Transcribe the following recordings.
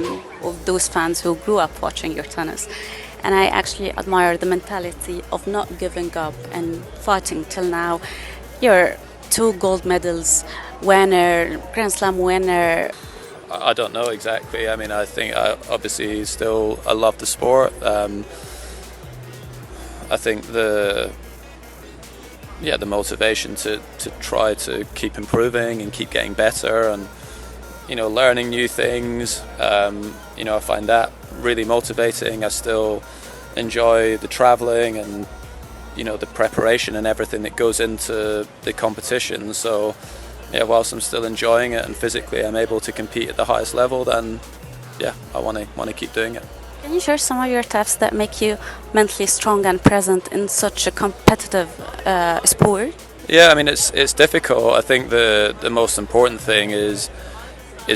one of those fans who grew up watching your tennis. And I actually admire the mentality of not giving up and fighting till now. You're 2 gold medals winner, Grand Slam winner. I don't know exactly. I mean, I think obviously still I love the sport. I think the motivation to try to keep improving and keep getting better and learning new things. I find that really motivating. I still enjoy the traveling and the preparation and everything that goes into the competition. So whilst I'm still enjoying it and physically I'm able to compete at the highest level, then I want to keep doing it. Can you share some of your tips that make you mentally strong and present in such a competitive sport? Yeah, I mean it's difficult. I think the most important thing is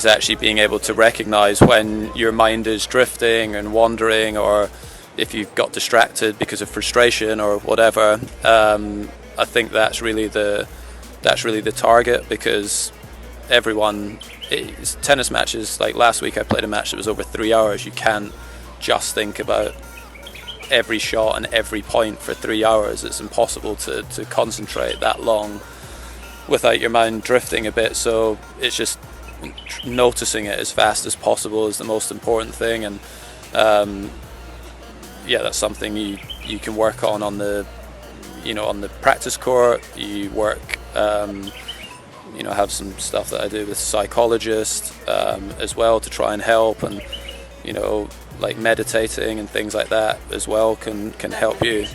actually being able to recognize when your mind is drifting and wandering, or if you've got distracted because of frustration or whatever. I think that's really the target, because tennis matches, like last week I played a match that was over 3 hours. You can't just think about every shot and every point for 3 hours. It's impossible to concentrate that long without your mind drifting a bit. So it's just noticing it as fast as possible is the most important thing. And that's something you can work on the practice court. You work have some stuff that I do with psychologists as well to try and help, and like meditating and things like that as well can help you.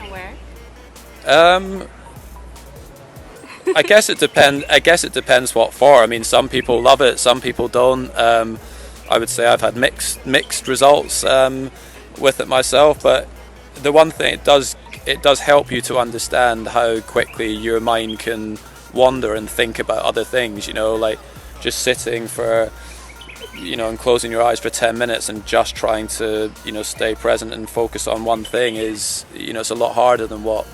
I guess it depends what for. I mean, some people love it, some people don't. I would say I've had mixed results with it myself, but the one thing it does help you to understand how quickly your mind can wander and think about other things, like just sitting for and closing your eyes for 10 minutes and just trying to stay present and focus on one thing is it's a lot harder than what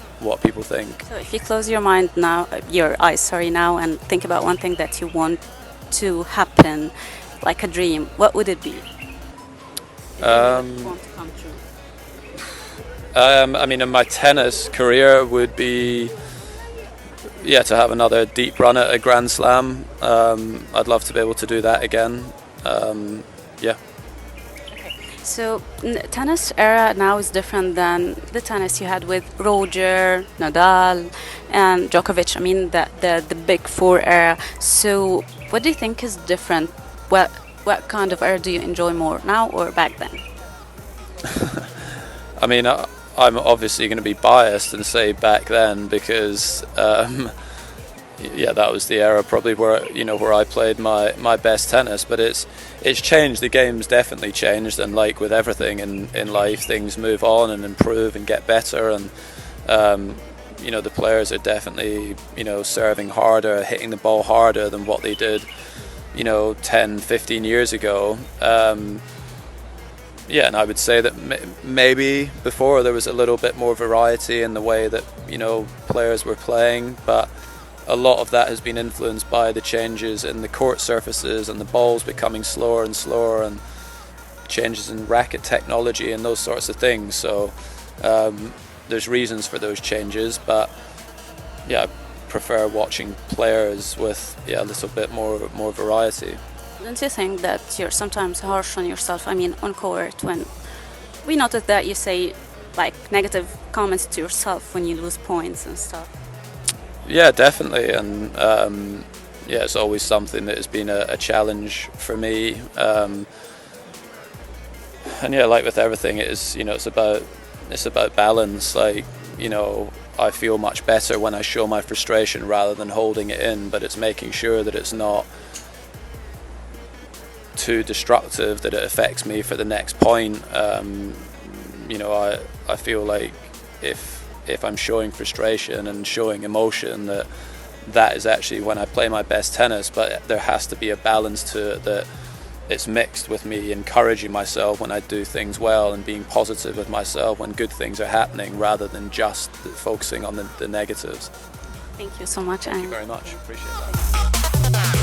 people think. So if you close your eyes now, and think about one thing that you want to happen, like a dream, what would it be? Want to come true? I mean, in my tennis career would be to have another deep run at a Grand Slam. I'd love to be able to do that again. So tennis era now is different than the tennis you had with Roger, Nadal and Djokovic. I mean the big four era. So what do you think is different? What kind of era do you enjoy more now or back then? I mean, I'm obviously going to be biased and say back then, because that was the era probably where I played my best tennis. But it's changed. The game's definitely changed, and like with everything in life, things move on and improve and get better. And the players are definitely serving harder, hitting the ball harder than what they did 10, 15 years ago. And I would say that maybe before there was a little bit more variety in the way that players were playing, but a lot of that has been influenced by the changes in the court surfaces and the balls becoming slower and slower, and changes in racket technology and those sorts of things. So there's reasons for those changes, but I prefer watching players with a little bit more variety. Don't you think that you're sometimes harsh on yourself? I mean, on court, when we noticed that you say like negative comments to yourself when you lose points and stuff. Yeah, definitely, and it's always something that has been a challenge for me. And like with everything, it is it's about balance. Like I feel much better when I show my frustration rather than holding it in, but it's making sure that it's not too destructive that it affects me for the next point. I feel like if I'm showing frustration and showing emotion, that is actually when I play my best tennis, but there has to be a balance to it, that it's mixed with me encouraging myself when I do things well and being positive with myself when good things are happening, rather than just focusing on the negatives. Thank you so much. Thank you very much. Appreciate that.